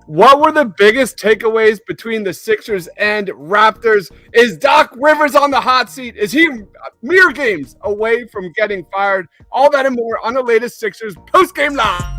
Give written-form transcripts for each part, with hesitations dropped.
What were the biggest takeaways between the Sixers and Raptors? Is Doc Rivers on the hot seat? Is he mere games away from getting fired? All that and more on the latest Sixers post-game live.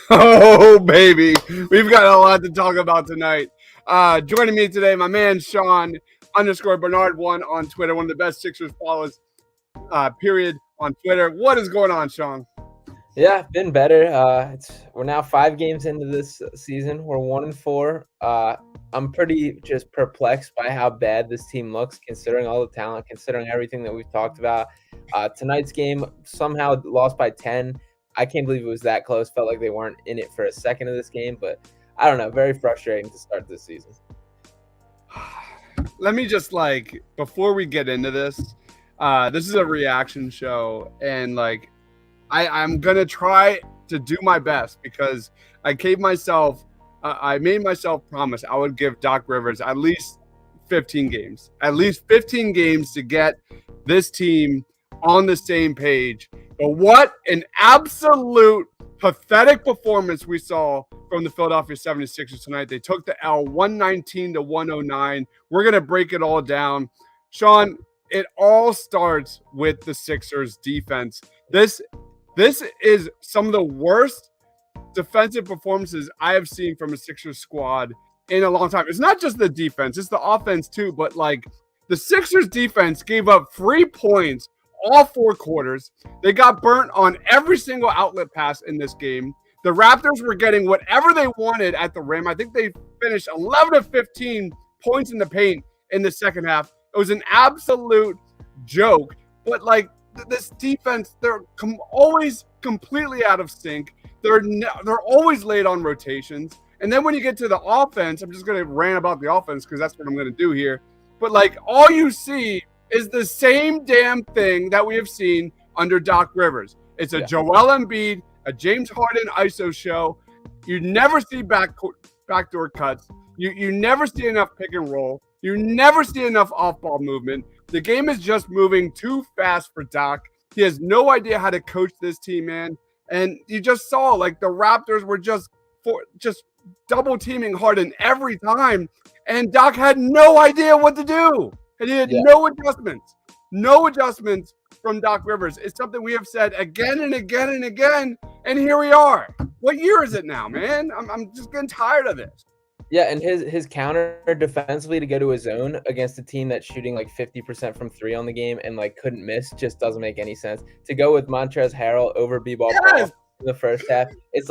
Oh, baby. We've got a lot to talk about tonight. Joining me today, my man, Sean _Bernard1 on Twitter, one of the best Sixers followers, period, on Twitter. What is going on, Sean? Yeah, been better. We're now 5 games into this season. We're 1-4. I'm pretty just perplexed by how bad this team looks, considering all the talent, considering everything that we've talked about. Tonight's game somehow lost by 10. I can't believe it was that close. Felt like they weren't in it for a second of this game, but I don't know. Very frustrating to start this season. Let me just, before we get into this, this is a reaction show, and, I'm going to try to do my best because I made myself promise I would give Doc Rivers at least 15 games. At least 15 games to get this team on the same page. But what an absolute pathetic performance we saw from the Philadelphia 76ers tonight. They took the L 119-109. We're going to break it all down. Sean, it all starts with the Sixers defense. This is some of the worst defensive performances I have seen from a Sixers squad in a long time. It's not just the defense, it's the offense too, but the Sixers defense gave up 3 points all 4 quarters. They got burnt on every single outlet pass in this game. The Raptors were getting whatever they wanted at the rim. I think they finished 11 of 15 points in the paint in the second half. It was an absolute joke. But this defense, they're always completely out of sync. They're always late on rotations. And then when you get to the offense, I'm just going to rant about the offense because that's what I'm going to do here. But all you see is the same damn thing that we have seen under Doc Rivers. It's a Joel Embiid, a James Harden ISO show. You never see backdoor cuts. You never see enough pick and roll. You never see enough off-ball movement. The game is just moving too fast for Doc. He has no idea how to coach this team, man. And you just saw the Raptors were just double teaming Harden every time, and Doc had no idea what to do. And he had no adjustments from Doc Rivers. It's something we have said again and again and again, and here we are. What year is it now, man? I'm just getting tired of this. Yeah, and his counter defensively to go to his zone against a team that's shooting 50% from 3 on the game and couldn't miss just doesn't make any sense. To go with Montrezl Harrell over B-ball Paul in the first half, it's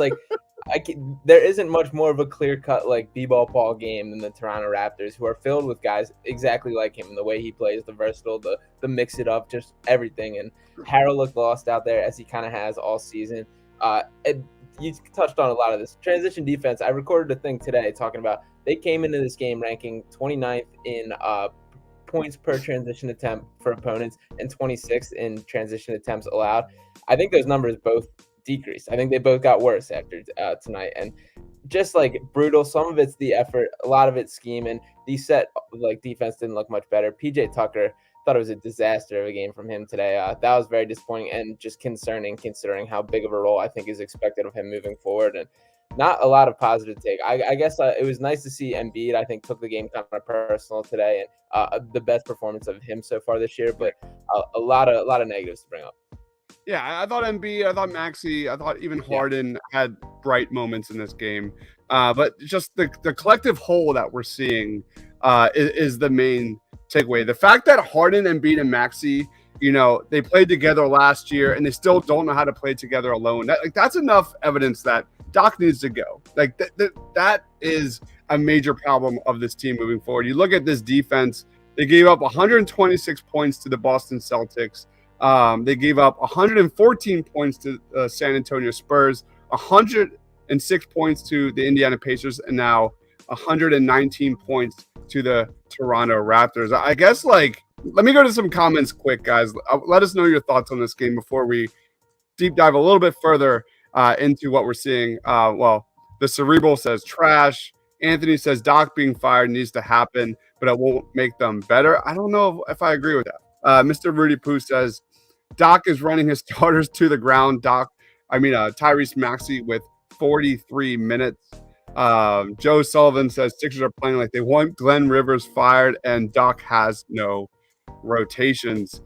there isn't much more of a clear-cut B-ball Paul game than the Toronto Raptors, who are filled with guys exactly like him. The way he plays, the versatile, the mix it up, just everything. And Harrell looked lost out there as he kind of has all season. You touched on a lot of this transition defense. I recorded a thing today talking about they came into this game ranking 29th in points per transition attempt for opponents and 26th in transition attempts allowed. I think those numbers both decreased. I think they both got worse after tonight, and just brutal. Some of it's the effort, a lot of it's scheme, and the set defense didn't look much better. PJ Tucker, thought it was a disaster of a game from him today. That was very disappointing and just concerning, considering how big of a role I think is expected of him moving forward. And not a lot of positive take. I guess it was nice to see Embiid. I think took the game kind of personal today, and the best performance of him so far this year. But a lot of negatives to bring up. Yeah, I thought Embiid, I thought Maxey, I thought even Harden had bright moments in this game. But just the collective whole that we're seeing is the main takeaway. The fact that Harden, Embiid, and Maxey, they played together last year and they still don't know how to play together alone. That's enough evidence that Doc needs to go. That is a major problem of this team moving forward. You look at this defense, they gave up 126 points to the Boston Celtics. They gave up 114 points to San Antonio Spurs, 106 points to the Indiana Pacers, and now 119 points to the Toronto Raptors. I guess, like, let me go to some comments quick, guys. Let us know your thoughts on this game before we deep dive a little bit further into what we're seeing. Well, the Cerebral says trash. Anthony says Doc being fired needs to happen, but it won't make them better. I don't know if I agree with that. Mr. Rudy Poo says Doc is running his starters to the ground. Tyrese Maxey with 43 minutes. Joe Sullivan says Sixers are playing like they want Glenn Rivers fired, and Doc has no rotations.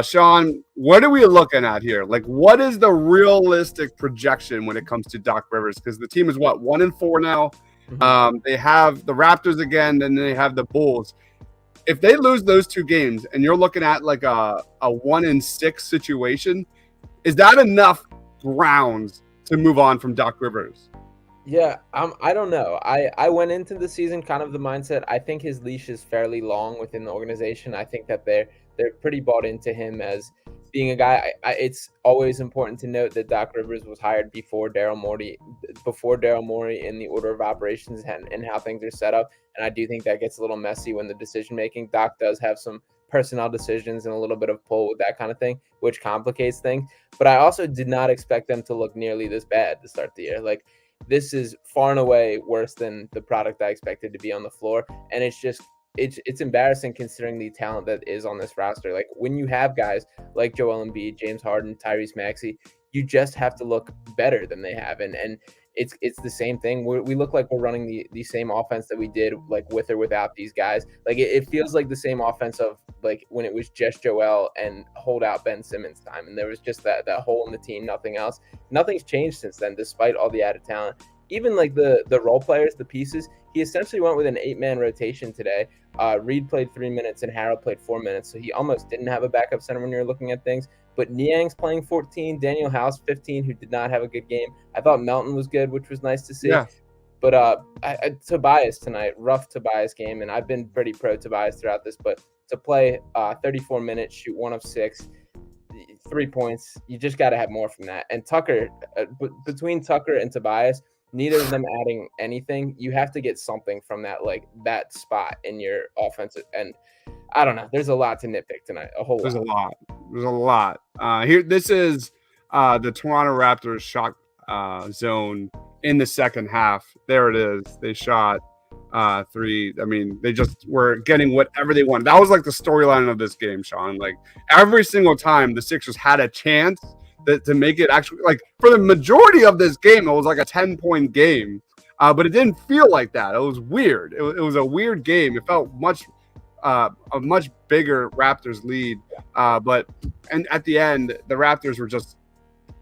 Sean, what are we looking at here? Like, what is the realistic projection when it comes to Doc Rivers? Because the team is what, 1-4 now. They have the Raptors again, then they have the Bulls. If they lose those two games, and you're looking at like a 1-6 situation, is that enough grounds to move on from Doc Rivers? Yeah, I don't know. I went into the season kind of the mindset. I think his leash is fairly long within the organization. I think that they're pretty bought into him as being a guy. It's always important to note that Doc Rivers was hired before Daryl Morey in the order of operations and how things are set up. And I do think that gets a little messy when the decision making. Doc does have some personnel decisions and a little bit of pull with that kind of thing, which complicates things. But I also did not expect them to look nearly this bad to start the year. Like, this is far and away worse than the product I expected to be on the floor. And it's embarrassing considering the talent that is on this roster. Like, when you have guys like Joel Embiid, James Harden, Tyrese Maxey, you just have to look better than they have. And it's the same thing. We look like we're running the same offense that we did, like, with or without these guys. Like, it feels like the same offense of, like, when it was just Joel and hold out Ben Simmons time. And there was just that hole in the team, nothing else. Nothing's changed since then, despite all the added talent. Even like the role players, the pieces, he essentially went with an 8-man rotation today. Reed played 3 minutes and Harrell played 4 minutes. So he almost didn't have a backup center when you're looking at things. But Niang's playing 14, Daniel House 15, who did not have a good game. I thought Melton was good, which was nice to see. Yeah. But Tobias tonight, rough Tobias game, and I've been pretty pro Tobias throughout this. But to play 34 minutes, shoot 1 of 6, 3 points, you just got to have more from that. And Tucker, between Tucker and Tobias, neither of them adding anything. You have to get something from that spot in your offensive. And I don't know. There's a lot to nitpick tonight. There's a lot. Here, this is the Toronto Raptors shot zone in the second half. There it is. They shot 3. I mean, they just were getting whatever they wanted. That was like the storyline of this game, Sean. Like, every single time the Sixers had a chance to make it actually, like, for the majority of this game, it was like a 10-point game. But it didn't feel like that. It was weird. It was a weird game. It felt a much bigger Raptors lead. But at the end, the Raptors were just,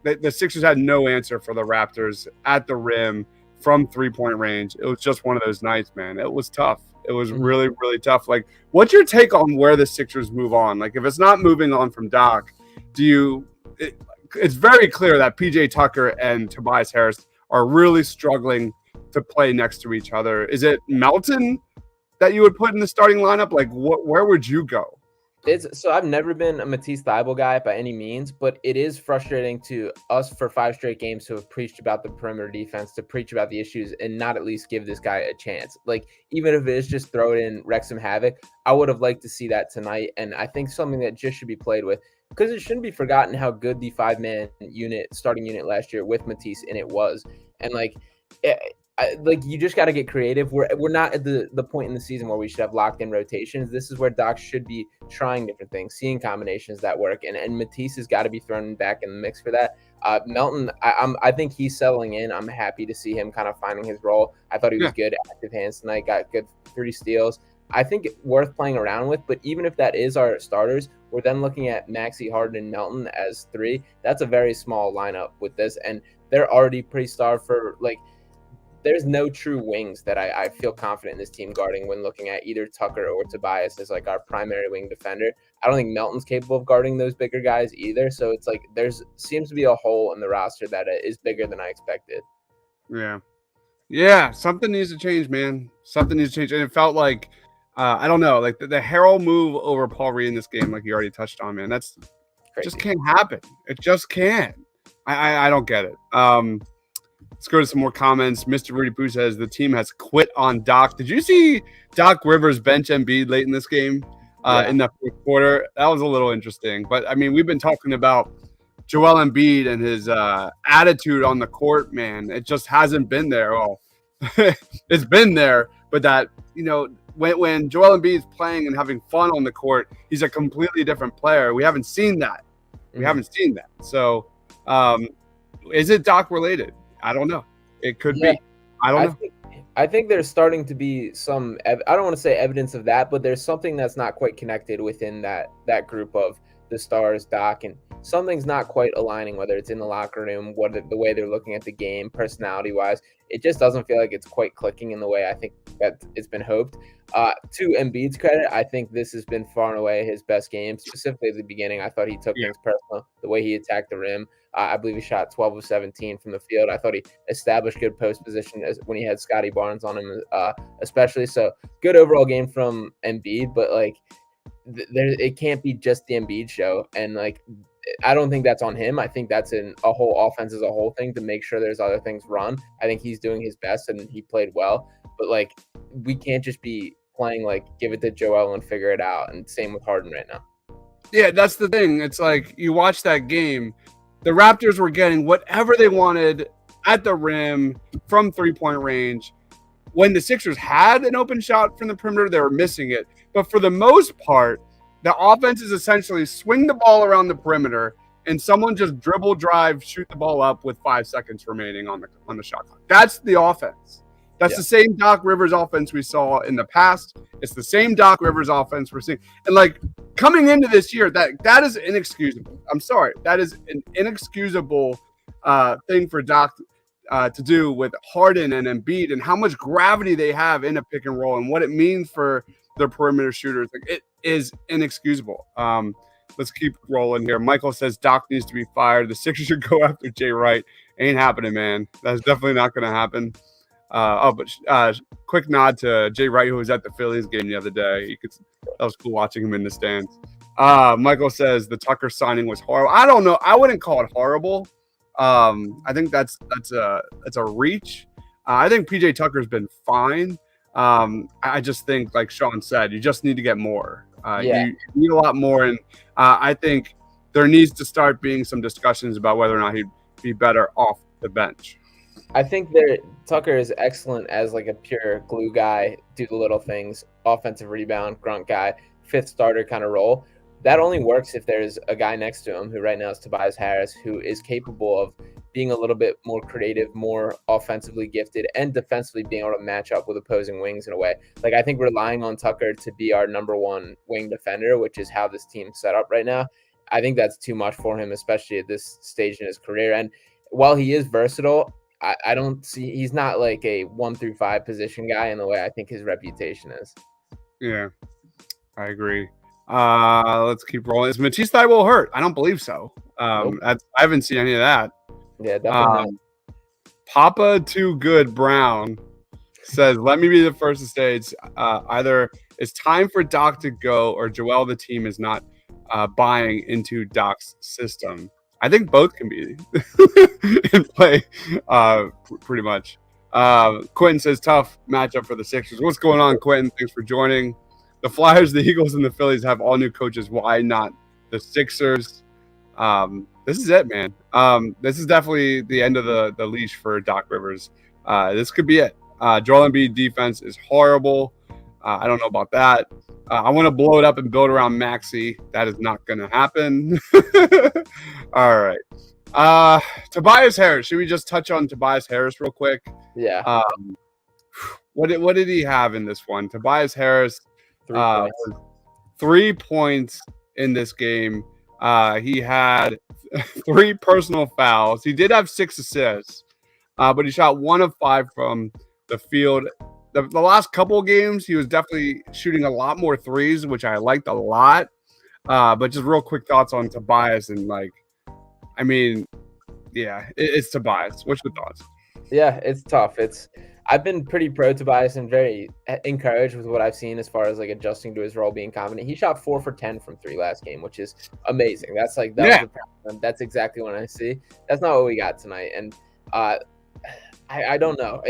the Sixers had no answer for the Raptors at the rim from 3-point range. It was just one of those nights, man. It was tough. It was really, really tough. Like, what's your take on where the Sixers move on? Like, if it's not moving on from Doc, it's very clear that PJ Tucker and Tobias Harris are really struggling to play next to each other. Is it Melton that you would put in the starting lineup? Like, where would you go? So I've never been a Matisse Thybulle guy by any means, but it is frustrating to us for 5 straight games to have preached about the perimeter defense, to preach about the issues, and not at least give this guy a chance. Like, even if it is just throw it in, wreck some havoc, I would have liked to see that tonight. And I think something that just should be played with, because it shouldn't be forgotten how good the 5-man starting unit last year with Matisse in it was. And you just got to get creative. We're not at the point in the season where we should have locked in rotations. This is where Doc should be trying different things, seeing combinations that work, and Matisse has got to be thrown back in the mix for that. Melton, I think he's settling in. I'm happy to see him kind of finding his role. I thought he was good, active hands tonight, got good 3 steals. I think worth playing around with, but even if that is our starters, we're then looking at Maxey, Harden, and Melton as 3. That's a very small lineup with this, and they're already pretty starved for, like, there's no true wings that I feel confident in this team guarding when looking at either Tucker or Tobias as like our primary wing defender. I don't think Melton's capable of guarding those bigger guys either. So it's like seems to be a hole in the roster that is bigger than I expected. Yeah. Something needs to change, man. Something needs to change. And it felt like, I don't know, like the Harrell move over Paul Reed in this game, like you already touched on, man. It just can't happen. It just can't. I don't get it. Let's go to some more comments. Mr. Rudy Poo says the team has quit on Doc. Did you see Doc Rivers bench Embiid late in this game in the fourth quarter? That was a little interesting. But, I mean, we've been talking about Joel Embiid and his attitude on the court, man. It just hasn't been there. Well, it's been there, but that, when Joel Embiid is playing and having fun on the court, he's a completely different player. We haven't seen that. So, is it Doc related? I don't know. It could be. I don't know. I think there's starting to be some, I don't want to say evidence of that, but there's something that's not quite connected within that group of the stars, Doc, and something's not quite aligning, whether it's in the locker room, the way they're looking at the game, personality-wise. It just doesn't feel like it's quite clicking in the way I think that it's been hoped. To Embiid's credit, I think this has been far and away his best game, specifically at the beginning. I thought he took things personal, the way he attacked the rim. I believe he shot 12 of 17 from the field. I thought he established good post position when he had Scotty Barnes on him, especially. So good overall game from Embiid, but it can't be just the Embiid show. And I don't think that's on him. I think that's in a whole offense as a whole thing to make sure there's other things run. I think he's doing his best and he played well, but we can't just be playing give it to Joel and figure it out. And same with Harden right now. Yeah, that's the thing. It's you watch that game. The Raptors were getting whatever they wanted at the rim from three-point range. When the Sixers had an open shot from the perimeter, they were missing it. But for the most part, the offense is essentially swing the ball around the perimeter and someone just dribble, drive, shoot the ball up with 5 seconds remaining on the shot clock. That's the offense. That's the same Doc Rivers offense we saw in the past. It's the same Doc Rivers offense we're seeing. And coming into this year, that is inexcusable. I'm sorry. That is an inexcusable thing for Doc to do with Harden and Embiid and how much gravity they have in a pick and roll and what it means for their perimeter shooters. It is inexcusable. Let's keep rolling here. Michael says Doc needs to be fired. The Sixers should go after Jay Wright. Ain't happening, man. That's definitely not going to happen. But quick nod to Jay Wright, who was at the Phillies game the other day. That was cool watching him in the stands. Michael says the Tucker signing was horrible. I don't know. I wouldn't call it horrible. I think that's a reach. I think PJ Tucker's been fine. I just think, like Sean said, you just need to get more. You need a lot more, and I think there needs to start being some discussions about whether or not he'd be better off the bench. I think Tucker is excellent as a pure glue guy, do the little things, offensive rebound, grunt guy, fifth starter kind of role. That only works if there's a guy next to him, who right now is Tobias Harris, who is capable of being a little bit more creative, more offensively gifted, and defensively being able to match up with opposing wings in a way. I think relying on Tucker to be our number one wing defender, which is how this team's set up right now, I think that's too much for him, especially at this stage in his career. And while he is versatile, I don't see, he's not a 1 through 5 position guy in the way I think his reputation is. Yeah, I agree. Let's keep rolling. Is Matisse Thybulle hurt? I don't believe so. Nope. I haven't seen any of that. Yeah, definitely. Papa Too Good Brown says, let me be the first to say either it's time for Doc to go or Joel, the team, is not buying into Doc's system. I think both can be in play pretty much. Quentin says, tough matchup for the Sixers. What's going on, Quentin? Thanks for joining. The Flyers, the Eagles, and the Phillies have all new coaches. Why not the Sixers? This is it, man. This is definitely the end of the leash for Doc Rivers. This could be it. Joel Embiid defense is horrible. I don't know about that. I want to blow it up and build around Maxey. That is not going to happen. All right. Tobias Harris. Should we just touch on Tobias Harris real quick? Yeah. What did he have in this one? Tobias Harris, 3 points in this game. He had 3 personal fouls. He did have 6 assists, but he shot 1 of 5 from the field. The last couple of games, he was definitely shooting a lot more threes, which I liked a lot. But just real quick thoughts on Tobias and it's Tobias. What's your thoughts? Yeah, it's tough. I've been pretty pro Tobias and very encouraged with what I've seen as far as like adjusting to his role, being confident. He shot 4 for 10 from 3 last game, which is amazing. That's like that was Yeah. that's exactly what I see. That's not what we got tonight, and I don't know.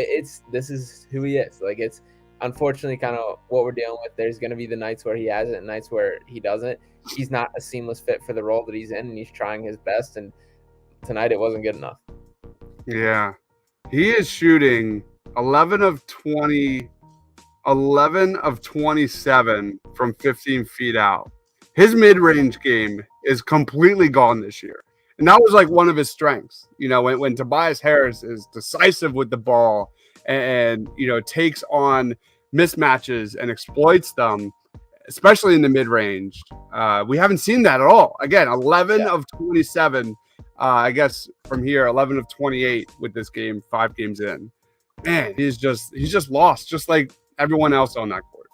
This is who he is. Like it's unfortunately kind of what we're dealing with. There's going to be the nights where he has it and nights where he doesn't. He's not a seamless fit for the role that he's in, and he's trying his best. And tonight it wasn't good enough. Yeah. He is shooting 11 of 20, 11 of 27 from 15 feet out. His mid-range game is completely gone this year. And that was like one of his strengths. You know, when Tobias Harris is decisive with the ball and you know, takes on mismatches and exploits them, especially in the mid-range. We haven't seen that at all. Again, 11 of 27. I guess from here, 11 of 28 with this game, 5 games in. Man, he's just lost, just like everyone else on that court.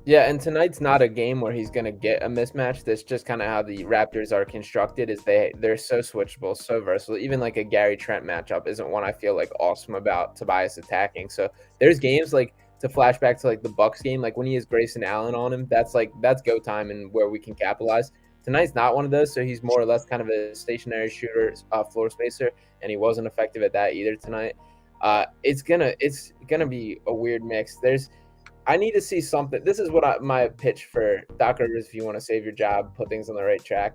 Yeah, and tonight's not a game where he's going to get a mismatch. That's just kind of how the Raptors are constructed. Is they're so switchable, so versatile. Even like a Gary Trent matchup isn't one I feel like awesome about Tobias attacking. So there's games like to flash back to like the Bucks game, like when he has Grayson Allen on him, that's go time and where we can capitalize. Tonight's not one of those, so he's more or less kind of a stationary shooter, floor spacer, and he wasn't effective at that either tonight. It's gonna be a weird mix. I need to see something. This is what my pitch for Doc Rivers, if you want to save your job, put things on the right track.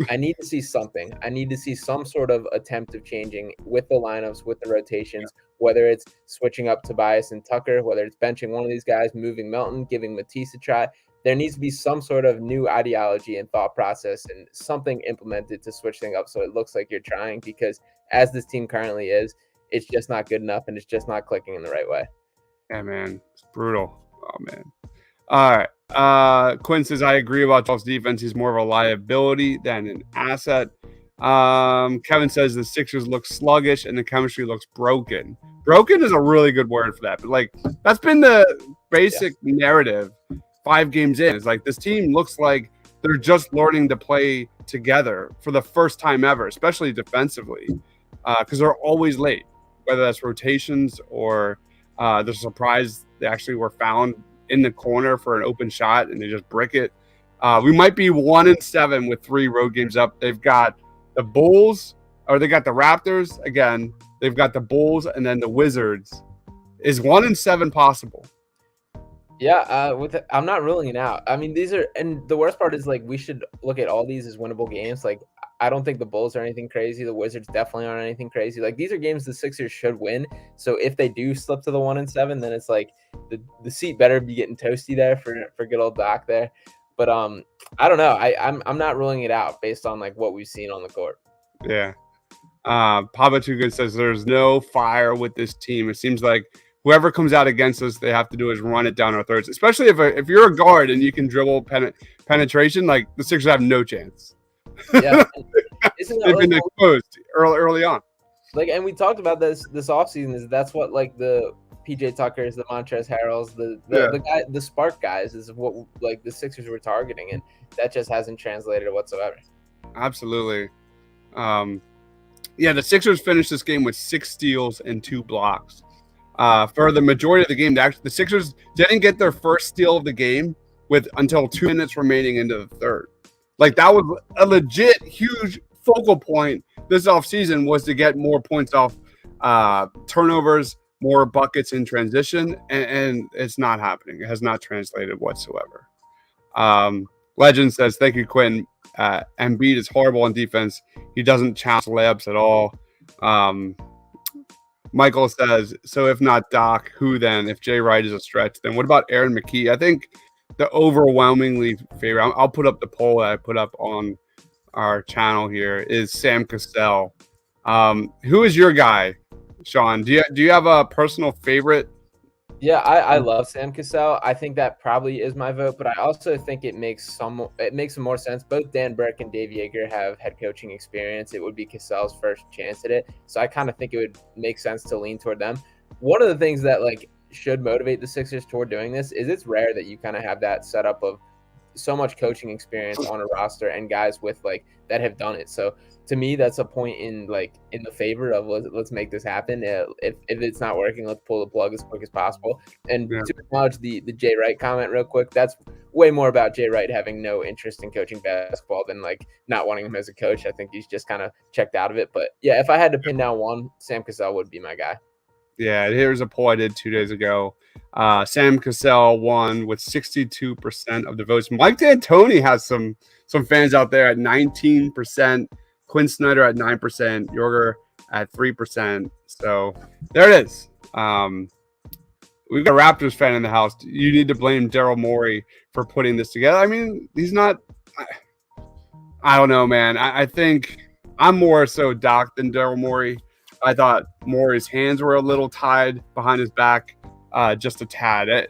I need to see something. I need to see some sort of attempt of changing with the lineups, with the rotations, whether it's switching up Tobias and Tucker, whether it's benching one of these guys, moving Melton, giving Matisse a try. There needs to be some sort of new ideology and thought process and something implemented to switch things up so it looks like you're trying, because as this team currently is, it's just not good enough and it's just not clicking in the right way. Yeah, man. It's brutal. Oh, man. All right. Quinn says, I agree about Charles' defense. He's more of a liability than an asset. Kevin says the Sixers look sluggish and the chemistry looks broken. Broken is a really good word for that. But, like, that's been the basic narrative 5 games in. It's like this team looks like they're just learning to play together for the first time ever, especially defensively, because they're always late, whether that's rotations or the surprise they actually were found in the corner for an open shot and they just brick it. We might be 1-7 with 3 road games up. They've got the Bulls, or they got the Raptors again. They've got the Bulls and then the Wizards. Is 1-7 possible? Yeah, I'm not ruling it out. I mean, these are, and the worst part is like we should look at all these as winnable games. Like I don't think the Bulls are anything crazy. The Wizards definitely aren't anything crazy. Like these are games the Sixers should win. So if they do slip to the 1-7, then it's like the seat better be getting toasty there for good old Doc there. But I don't know. I'm not ruling it out based on like what we've seen on the court. Yeah. Papa Too Good says there's no fire with this team. It seems like whoever comes out against us, they have to do is run it down our throats. Especially if you're a guard and you can dribble penetration, like the Sixers have no chance. Yeah, they've been exposed early on. Like, and we talked about this offseason. Is that's what like the PJ Tuckers, the Montrezl Harrells, the spark guys is what like the Sixers were targeting, and that just hasn't translated whatsoever. Absolutely. The Sixers finished this game with 6 steals and 2 blocks. For the majority of the game, the Sixers didn't get their first steal of the game until 2 minutes remaining into the third. Like that was a legit huge focal point this offseason, was to get more points off turnovers, more buckets in transition, and it's not happening. It has not translated whatsoever. Legend says, thank you, Quinn. Embiid is horrible on defense. He doesn't challenge layups at all. Michael says, so if not Doc, who then? If Jay Wright is a stretch, then what about Aaron McKee? I think the overwhelmingly favorite, I'll put up the poll that I put up on our channel here, is Sam Cassell. Who is your guy, Sean? Do you have a personal favorite? Yeah, I love Sam Cassell. I think that probably is my vote, but I also think it makes more sense. Both Dan Burke and Dave Yeager have head coaching experience. It would be Cassell's first chance at it, so I kind of think it would make sense to lean toward them. One of the things that like should motivate the Sixers toward doing this is it's rare that you kind of have that setup of so much coaching experience on a roster and guys with like that have done it. So to me, that's a point in the favor of let's make this happen. If it's not working, let's pull the plug as quick as possible. And Yeah. to acknowledge the Jay Wright comment real quick, that's way more about Jay Wright having no interest in coaching basketball than like not wanting him as a coach. I think he's just kind of checked out of it. But yeah, if I had to pin down one, Sam Cassell would be my guy. Yeah, here's a poll I did 2 days ago. Sam Cassell won with 62% of the votes. Mike D'Antoni has some fans out there at 19%. Quinn Snyder at 9%. Yorger at 3%. So there it is. We've got a Raptors fan in the house. You need to blame Daryl Morey for putting this together. I mean, he's not. I don't know, man. I think I'm more so Doc than Daryl Morey. I thought Morey's hands were a little tied behind his back, just a tad.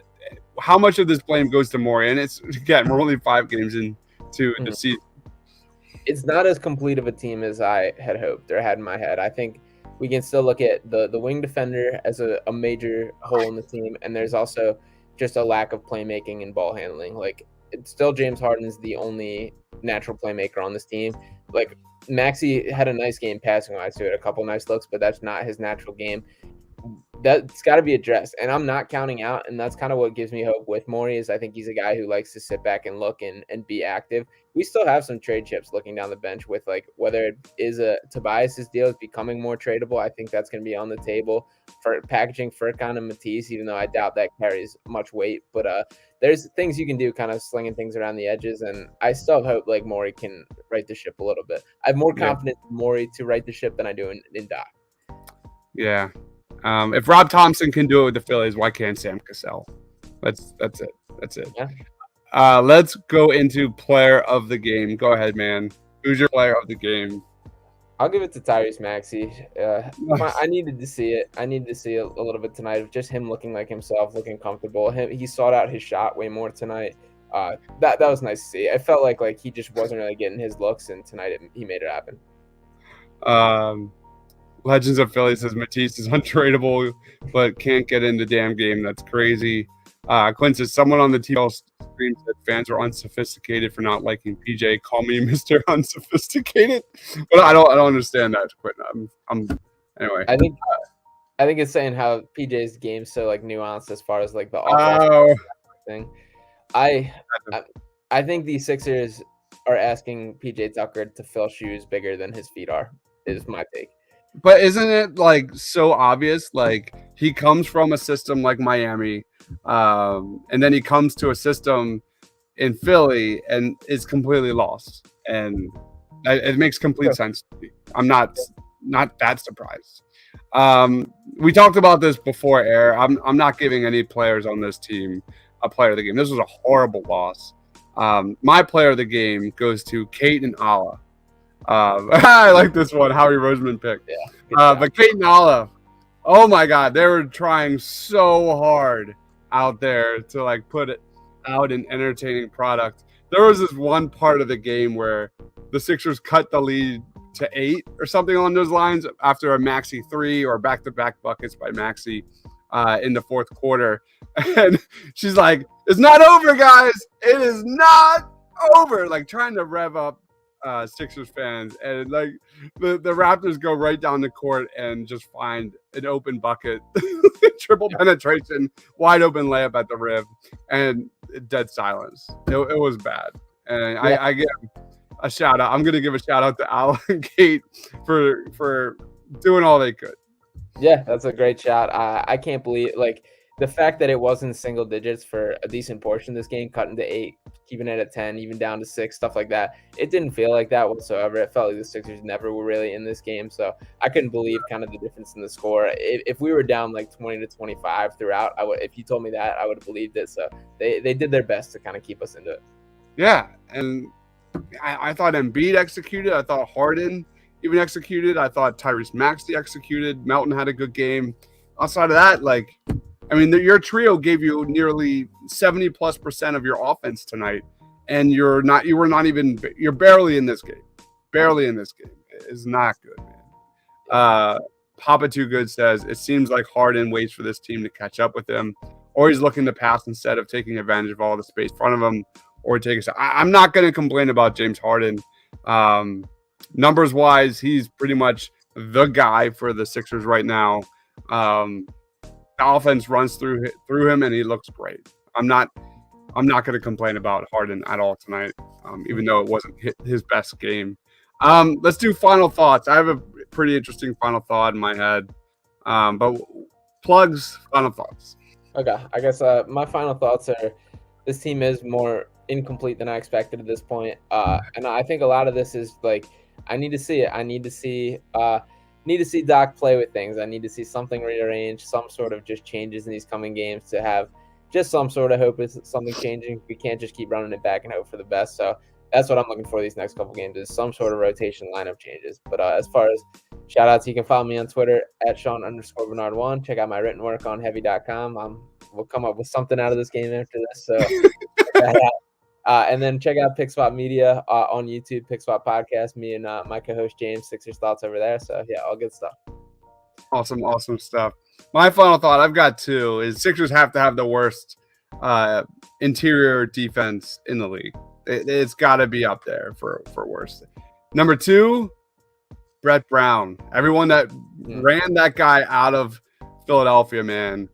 How much of this blame goes to Morey? And it's, again, we're only 5 games into the season. It's not as complete of a team as I had hoped or had in my head. I think we can still look at the wing defender as a major hole in the team, and there's also just a lack of playmaking and ball handling. Like, it's still James Harden's the only natural playmaker on this team. Like, Maxey had a nice game passing wise to it, a couple nice looks, but that's not his natural game. That's got to be addressed, and I'm not counting out, and that's kind of what gives me hope with Morey is I think he's a guy who likes to sit back and look and be active. We still have some trade chips looking down the bench with like whether it is a Tobias's deal is becoming more tradable. I think that's going to be on the table for packaging Furkan and Matisse, even though I doubt that carries much weight. But there's things you can do, kind of slinging things around the edges, and I still have hope like Morey can right the ship a little bit. I have more confidence in Morey to right the ship than I do in Doc. Yeah. If Rob Thompson can do it with the Phillies, why can't Sam Cassell? That's it. That's it. Yeah. Let's go into player of the game. Go ahead, man. Who's your player of the game? I'll give it to Tyrese Maxey. I needed to see it. I needed to see a little bit tonight of just him looking like himself, looking comfortable. He sought out his shot way more tonight. That was nice to see. I felt like he just wasn't really getting his looks, and tonight he made it happen. Legends of Philly says Matisse is untradeable, but can't get in the damn game. That's crazy. Quinn says someone on the TL stream said fans are unsophisticated for not liking PJ. Call me Mr. Unsophisticated. But I don't understand that, Quinn. Anyway. I think it's saying how PJ's game's so like nuanced as far as like the offense thing. I think the Sixers are asking PJ Tucker to fill shoes bigger than his feet are. Is my take. But isn't it like so obvious? Like he comes from a system like Miami, and then he comes to a system in Philly and is completely lost, and it makes complete sense to me. I'm not that surprised. We talked about this before air. I'm not giving any players on this team a player of the game. This was a horrible loss. My player of the game goes to Kate and Allah. I like this one, Howie Roseman pick. Yeah, but Kate and Allah, oh my God, they were trying so hard out there to like put it out an entertaining product. There was this one part of the game where the Sixers cut the lead to 8 or something along those lines after a Maxey 3 or back-to-back buckets by Maxey in the fourth quarter. And she's like, "It's not over, guys. It is not over." Like trying to rev up Sixers fans, and like the Raptors go right down the court and just find an open bucket, triple penetration, wide open layup at the rim, and dead silence. It was bad, and I give a shout out. I'm gonna give a shout out to Al and Kate for doing all they could. Yeah, that's a great shout. I can't believe like the fact that it wasn't single digits for a decent portion of this game, cutting to 8, keeping it at 10, even down to 6, stuff like that. It didn't feel like that whatsoever. It felt like the Sixers never were really in this game. So I couldn't believe kind of the difference in the score. If we were down like 20 to 25 throughout, if you told me that, I would have believed it. So they did their best to kind of keep us into it. Yeah, and I thought Embiid executed. I thought Harden even executed. I thought Tyrese Maxey executed. Melton had a good game. Outside of that, like, I mean, your trio gave you nearly 70+% of your offense tonight, and you're barely in this game. Barely in this game. It is not good, man. Papa Too Good says it seems like Harden waits for this team to catch up with him, or he's looking to pass instead of taking advantage of all the space in front of him, or take a shot. I'm not going to complain about James Harden. Numbers wise, he's pretty much the guy for the Sixers right now. The offense runs through him, and he looks great. I'm not going to complain about Harden at all tonight, even though it wasn't his best game. Let's do final thoughts. I have a pretty interesting final thought in my head, but plugs, final thoughts. Okay, I guess my final thoughts are this team is more incomplete than I expected at this point, and I think a lot of this is like I need to see it. I need to see Doc play with things. I need to see something rearranged, some sort of just changes in these coming games to have just some sort of hope is something changing. We can't just keep running it back and hope for the best. So that's what I'm looking for these next couple games is some sort of rotation lineup changes. But as far as shout outs, you can follow me on Twitter at Sean_Bernard1. Check out my written work on heavy.com. We'll come up with something out of this game after this. So check that out. And then check out Pick Swap Media on YouTube, Pick Swap Podcast. Me and my co-host James, Sixers Thoughts over there. So yeah, all good stuff. Awesome stuff. My final thought, I've got two, is Sixers have to have the worst interior defense in the league. It's got to be up there for worst. Number two, Brett Brown. Everyone that ran that guy out of Philadelphia, man,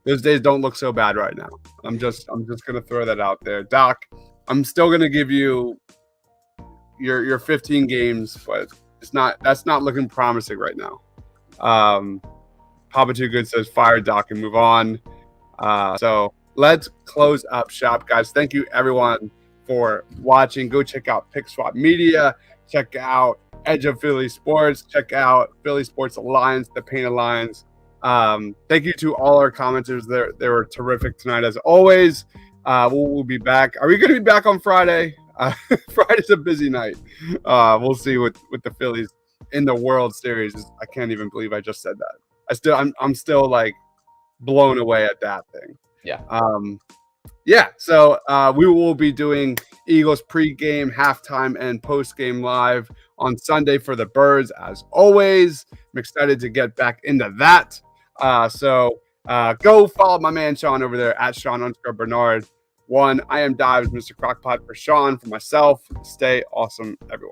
those days don't look so bad right now. I'm just gonna throw that out there, Doc. I'm still gonna give you your 15 games, but that's not looking promising right now. Papa Too Good says fire Doc and move on. So let's close up shop, guys. Thank you everyone for watching. Go check out Pick Swap Media. Check out Edge of Philly Sports. Check out Philly Sports Alliance, the Paint Alliance. Thank you to all our commenters. They were terrific tonight as always. We'll be back. Are we going to be back on Friday? Friday's a busy night. We'll see with the Phillies in the World Series. I can't even believe I just said that. I'm still like blown away at that thing. Yeah. So we will be doing Eagles pregame, halftime, and postgame live on Sunday for the Birds, as always. I'm excited to get back into that. So go follow my man Sean over there at Sean_Bernard1. I am Dives, Mr. Crockpot for Sean, for myself. Stay awesome, everyone.